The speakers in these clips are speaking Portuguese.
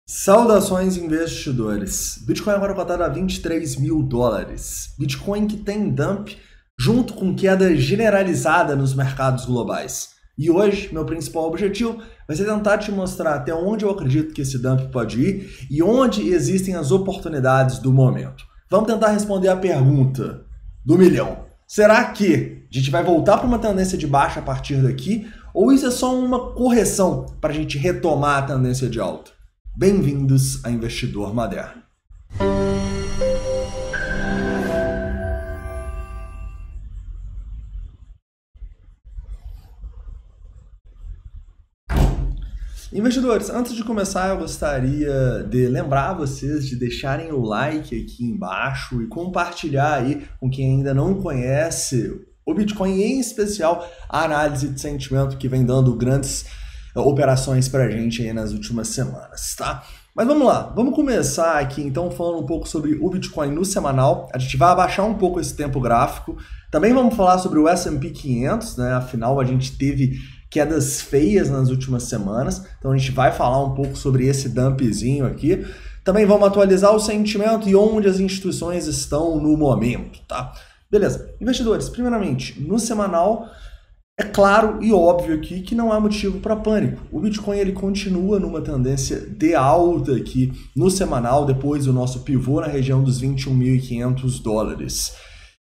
Saudações investidores. Bitcoin agora cotado a $23.000. Bitcoin que tem dump junto com queda generalizada nos mercados globais. E hoje, meu principal objetivo vai ser tentar te mostrar até onde eu acredito que esse dump pode ir e onde existem as oportunidades do momento. Vamos tentar responder a pergunta do milhão. Será que a gente vai voltar para uma tendência de baixa a partir daqui? Ou isso é só uma correção para a gente retomar a tendência de alta? Bem-vindos a Investidor Moderno. Investidores, antes de começar eu gostaria de lembrar vocês de deixarem o like aqui embaixo e compartilhar aí com quem ainda não conhece o Bitcoin, em especial a análise de sentimento que vem dando grandes operações pra gente aí nas últimas semanas, tá? Mas vamos lá, vamos começar aqui então falando um pouco sobre o Bitcoin no semanal. A gente vai abaixar um pouco esse tempo gráfico. Também vamos falar sobre o S&P 500, né? Afinal, a gente teve quedas feias nas últimas semanas, então a gente vai falar um pouco sobre esse dumpzinho aqui. Também vamos atualizar o sentimento e onde as instituições estão no momento, tá? Beleza, investidores, primeiramente, no semanal, é claro e óbvio aqui que não há motivo para pânico. O Bitcoin ele continua numa tendência de alta aqui no semanal, depois do nosso pivô na região dos $21.500.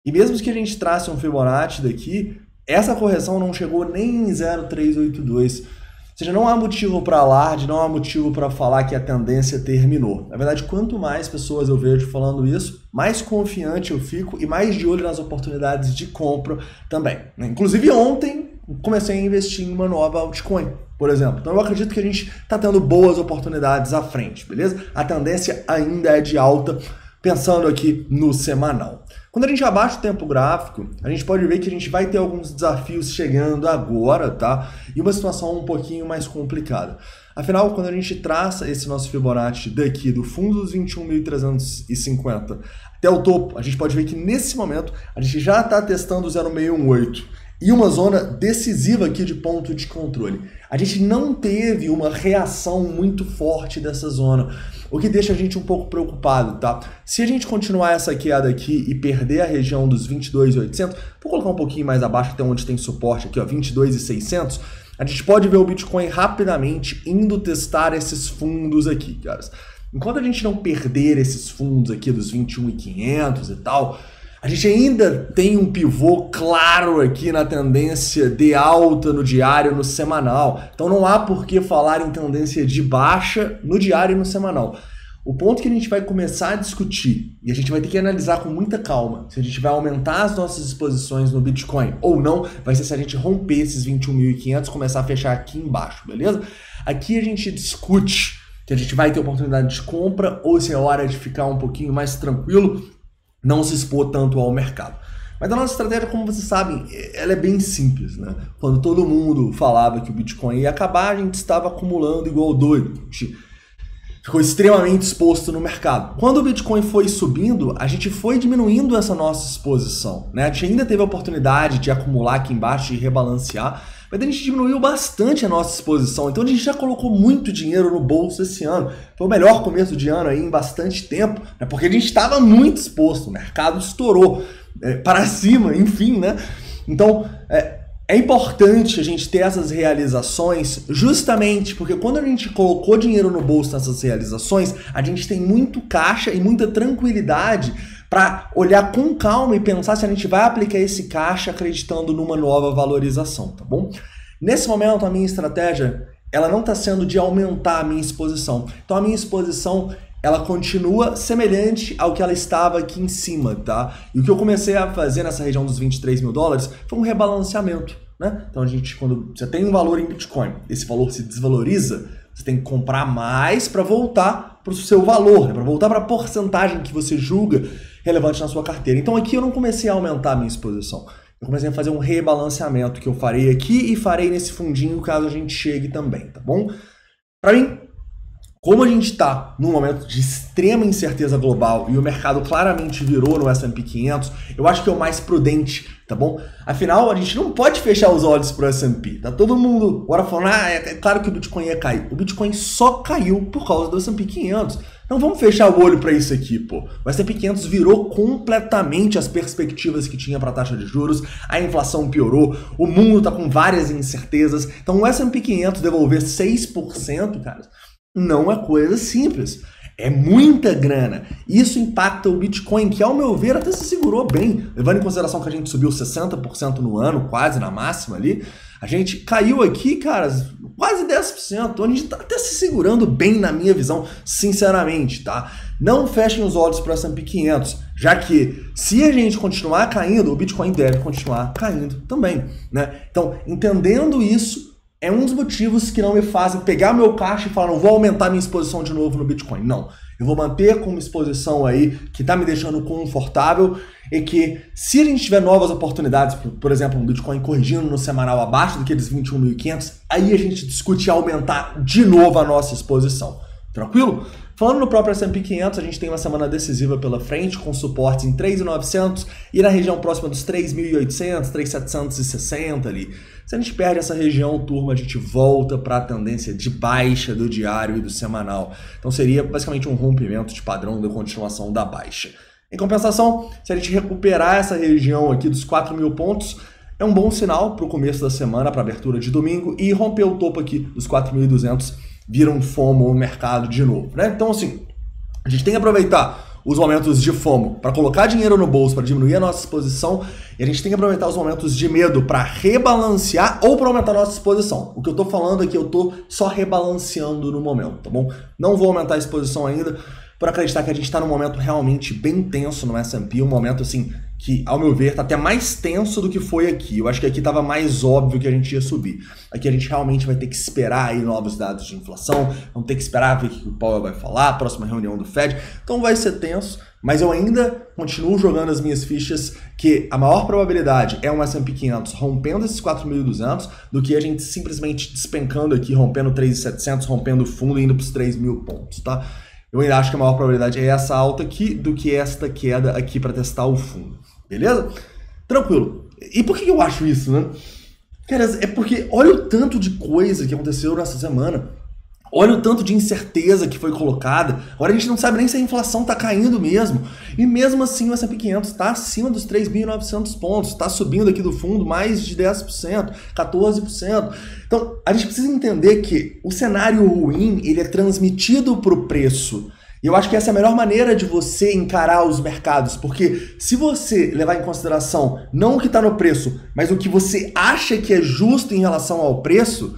E mesmo que a gente trace um Fibonacci daqui, essa correção não chegou nem em 0,382. Ou seja, não há motivo para alarde, não há motivo para falar que a tendência terminou. Na verdade, quanto mais pessoas eu vejo falando isso, mais confiante eu fico e mais de olho nas oportunidades de compra também. Inclusive ontem comecei a investir em uma nova altcoin, por exemplo. Então eu acredito que a gente está tendo boas oportunidades à frente, beleza? A tendência ainda é de alta, pensando aqui no semanal. Quando a gente abaixa o tempo gráfico, a gente pode ver que a gente vai ter alguns desafios chegando agora, tá? E uma situação um pouquinho mais complicada. Afinal, quando a gente traça esse nosso Fibonacci daqui, do fundo dos 21.350 até o topo, a gente pode ver que nesse momento a gente já está testando o 0,618 e uma zona decisiva aqui de ponto de controle. A gente não teve uma reação muito forte dessa zona, o que deixa a gente um pouco preocupado, tá? Se a gente continuar essa queda aqui e perder a região dos 22.800, vou colocar um pouquinho mais abaixo até onde tem suporte aqui, ó, 22.600, a gente pode ver o Bitcoin rapidamente indo testar esses fundos aqui, caras. Enquanto a gente não perder esses fundos aqui dos 21.500 e tal, a gente ainda tem um pivô claro aqui na tendência de alta no diário e no semanal. Então não há por que falar em tendência de baixa no diário e no semanal. O ponto que a gente vai começar a discutir, e a gente vai ter que analisar com muita calma, se a gente vai aumentar as nossas exposições no Bitcoin ou não, vai ser se a gente romper esses 21.500 e começar a fechar aqui embaixo, beleza? Aqui a gente discute se a gente vai ter oportunidade de compra ou se é hora de ficar um pouquinho mais tranquilo, não se expor tanto ao mercado. Mas a nossa estratégia, como vocês sabem, ela é bem simples, né? Quando todo mundo falava que o Bitcoin ia acabar, a gente estava acumulando igual doido. A gente ficou extremamente exposto no mercado. Quando o Bitcoin foi subindo, a gente foi diminuindo essa nossa exposição, né? A gente ainda teve a oportunidade de acumular aqui embaixo e rebalancear, mas a gente diminuiu bastante a nossa exposição. Então a gente já colocou muito dinheiro no bolso esse ano. Foi o melhor começo de ano aí em bastante tempo, né? Porque a gente estava muito exposto, o mercado estourou para cima, enfim, né? Então é importante a gente ter essas realizações justamente porque quando a gente colocou dinheiro no bolso nessas realizações, a gente tem muito caixa e muita tranquilidade para olhar com calma e pensar se a gente vai aplicar esse caixa acreditando numa nova valorização, tá bom? Nesse momento, a minha estratégia, ela não está sendo de aumentar a minha exposição. Então, a minha exposição, ela continua semelhante ao que ela estava aqui em cima, tá? E o que eu comecei a fazer nessa região dos $23.000 foi um rebalanceamento, né? Então, quando você tem um valor em Bitcoin, esse valor se desvaloriza, você tem que comprar mais para voltar para o seu valor, né? Para voltar para a porcentagem que você julga relevante na sua carteira. Então aqui eu não comecei a aumentar a minha exposição. Eu comecei a fazer um rebalanceamento que eu farei aqui e farei nesse fundinho caso a gente chegue também, tá bom? Para mim, Como a gente está num momento de extrema incerteza global e o mercado claramente virou no S&P 500, eu acho que é o mais prudente, tá bom? Afinal, a gente não pode fechar os olhos para o S&P. Tá todo mundo agora falando, é claro que o Bitcoin ia cair. O Bitcoin só caiu por causa do S&P 500. Então vamos fechar o olho para isso aqui, pô. O S&P 500 virou completamente as perspectivas que tinha para a taxa de juros, a inflação piorou, o mundo tá com várias incertezas. Então o S&P 500 devolver 6%, cara, não é coisa simples. É muita grana. Isso impacta o Bitcoin, que ao meu ver até se segurou bem. Levando em consideração que a gente subiu 60% no ano, quase na máxima ali. A gente caiu aqui, cara, quase 10%. A gente tá até se segurando bem na minha visão, sinceramente, tá? Não fechem os olhos para o S&P 500, já que se a gente continuar caindo, o Bitcoin deve continuar caindo também, né? Então, entendendo isso, é um dos motivos que não me fazem pegar meu caixa e falar, não vou aumentar minha exposição de novo no Bitcoin. Não, eu vou manter com uma exposição aí que está me deixando confortável e que se a gente tiver novas oportunidades, por exemplo, um Bitcoin corrigindo no semanal abaixo daqueles 21.500, aí a gente discute aumentar de novo a nossa exposição. Tranquilo? Falando no próprio S&P 500, a gente tem uma semana decisiva pela frente, com suportes em 3.900 e na região próxima dos 3.800, 3.760 ali. Se a gente perde essa região, turma, a gente volta para a tendência de baixa do diário e do semanal. Então seria basicamente um rompimento de padrão da continuação da baixa. Em compensação, se a gente recuperar essa região aqui dos 4.000 pontos, é um bom sinal para o começo da semana, para a abertura de domingo, e romper o topo aqui dos 4.200, vira um FOMO no mercado de novo, né? Então, assim, a gente tem que aproveitar os momentos de FOMO para colocar dinheiro no bolso, para diminuir a nossa exposição, e a gente tem que aproveitar os momentos de medo para rebalancear ou para aumentar a nossa exposição. O que eu tô falando aqui, eu tô só rebalanceando no momento, tá bom? Não vou aumentar a exposição ainda, por acreditar que a gente está num momento realmente bem tenso no S&P, um momento assim que, ao meu ver, está até mais tenso do que foi aqui. Eu acho que aqui estava mais óbvio que a gente ia subir. Aqui a gente realmente vai ter que esperar aí novos dados de inflação, vamos ter que esperar ver o que o Powell vai falar, a próxima reunião do Fed. Então vai ser tenso, mas eu ainda continuo jogando as minhas fichas que a maior probabilidade é um S&P 500 rompendo esses 4.200 do que a gente simplesmente despencando aqui, rompendo 3.700, rompendo o fundo e indo para os 3.000 pontos, tá? Eu ainda acho que a maior probabilidade é essa alta aqui do que esta queda aqui para testar o fundo. Beleza? Tranquilo. E por que eu acho isso, né? Cara, é porque olha o tanto de coisa que aconteceu nessa semana. Olha o tanto de incerteza que foi colocada. Agora a gente não sabe nem se a inflação está caindo mesmo. E mesmo assim o S&P 500 está acima dos 3.900 pontos. Está subindo aqui do fundo mais de 10%, 14%. Então a gente precisa entender que o cenário ruim ele é transmitido para o preço. E eu acho que essa é a melhor maneira de você encarar os mercados. Porque se você levar em consideração não o que está no preço, mas o que você acha que é justo em relação ao preço,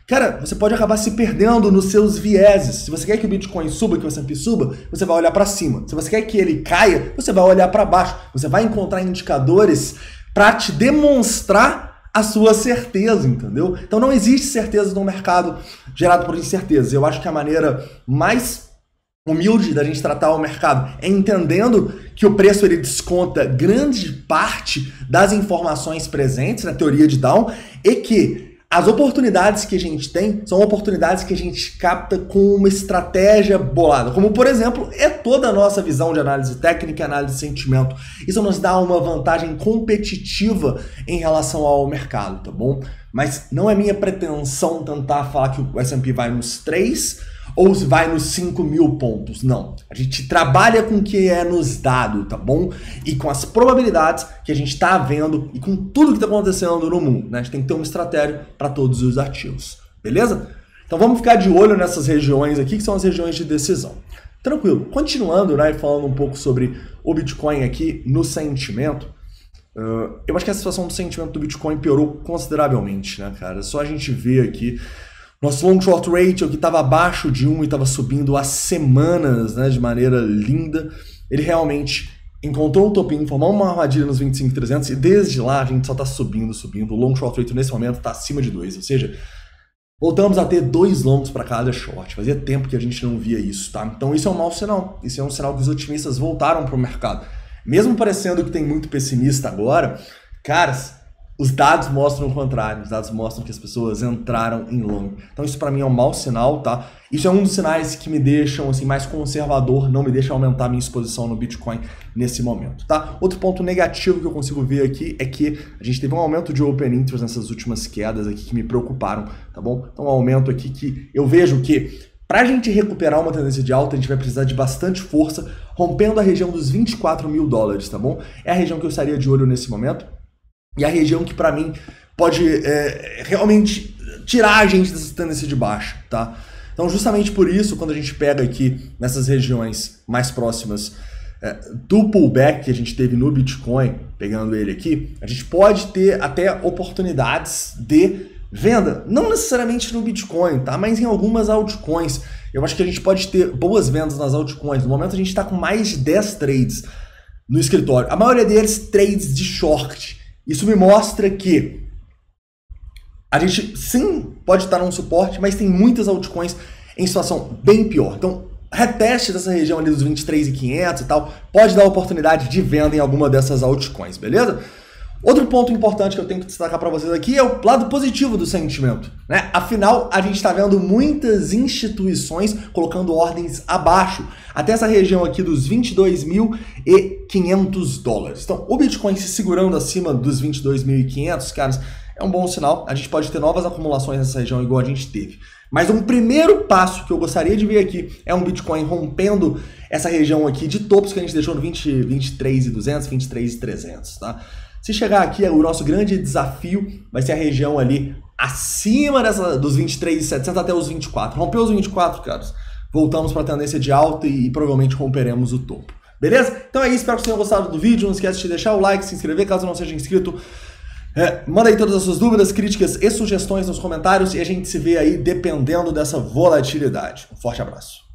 cara, você pode acabar se perdendo nos seus vieses. Se você quer que o Bitcoin suba, que o S&P suba, você vai olhar para cima. Se você quer que ele caia, você vai olhar para baixo. Você vai encontrar indicadores para te demonstrar a sua certeza, entendeu? Então não existe certeza no mercado gerado por incertezas. Eu acho que a maneira mais humilde da gente tratar o mercado é entendendo que o preço ele desconta grande parte das informações presentes na teoria de Down e que as oportunidades que a gente tem são oportunidades que a gente capta com uma estratégia bolada, como por exemplo é toda a nossa visão de análise técnica e análise de sentimento. Isso nos dá uma vantagem competitiva em relação ao mercado, tá bom? Mas não é minha pretensão tentar falar que o S&P vai nos 3 ou vai nos 5.000 pontos, não. A gente trabalha com o que é nos dado, tá bom? E com as probabilidades que a gente está vendo e com tudo que está acontecendo no mundo, né? A gente tem que ter uma estratégia para todos os ativos, beleza? Então vamos ficar de olho nessas regiões aqui, que são as regiões de decisão. Tranquilo. Continuando, né, falando um pouco sobre o Bitcoin aqui no sentimento, eu acho que a situação do sentimento do Bitcoin piorou consideravelmente, né, cara? Só a gente ver aqui nosso long short ratio que estava abaixo de 1 e estava subindo há semanas, né, de maneira linda, ele realmente encontrou um topinho, formou uma armadilha nos 25.300 e desde lá a gente só está subindo. O long short ratio nesse momento está acima de 2, ou seja, voltamos a ter 2 longs para cada short. Fazia tempo que a gente não via isso, tá? Então isso é um mau sinal. Isso é um sinal que os otimistas voltaram para o mercado. Mesmo parecendo que tem muito pessimista agora, caras, os dados mostram o contrário, os dados mostram que as pessoas entraram em long. Então isso para mim é um mau sinal, tá? Isso é um dos sinais que me deixam assim, mais conservador, não me deixa aumentar minha exposição no Bitcoin nesse momento, tá? Outro ponto negativo que eu consigo ver aqui é que a gente teve um aumento de Open Interest nessas últimas quedas aqui que me preocuparam, tá bom? Então um aumento aqui que eu vejo que para a gente recuperar uma tendência de alta, a gente vai precisar de bastante força, rompendo a região dos 24 mil dólares, tá bom? É a região que eu estaria de olho nesse momento. E a região que para mim pode realmente tirar a gente dessa tendência de baixa, tá? Então justamente por isso, quando a gente pega aqui nessas regiões mais próximas do pullback que a gente teve no Bitcoin, pegando ele aqui, a gente pode ter até oportunidades de venda, não necessariamente no Bitcoin, tá? Mas em algumas altcoins. Eu acho que a gente pode ter boas vendas nas altcoins. No momento a gente está com mais de 10 trades no escritório. A maioria deles trades de short. Isso me mostra que a gente sim pode estar num suporte, mas tem muitas altcoins em situação bem pior. Então, reteste dessa região ali dos 23.500 e tal, pode dar oportunidade de venda em alguma dessas altcoins, beleza? Outro ponto importante que eu tenho que destacar para vocês aqui é o lado positivo do sentimento, né? Afinal, a gente está vendo muitas instituições colocando ordens abaixo, até essa região aqui dos 22.500 dólares. Então, o Bitcoin se segurando acima dos 22.500, caras, é um bom sinal. A gente pode ter novas acumulações nessa região igual a gente teve. Mas um primeiro passo que eu gostaria de ver aqui é um Bitcoin rompendo essa região aqui de topos que a gente deixou no 23.200, 23.300, tá? Se chegar aqui, o nosso grande desafio vai ser a região ali acima dos 23.700 até os 24. Rompeu os 24, caras, voltamos para a tendência de alta e provavelmente romperemos o topo. Beleza? Então é isso, espero que vocês tenham gostado do vídeo. Não esquece de deixar o like, se inscrever caso não seja inscrito. Manda aí todas as suas dúvidas, críticas e sugestões nos comentários e a gente se vê aí dependendo dessa volatilidade. Um forte abraço.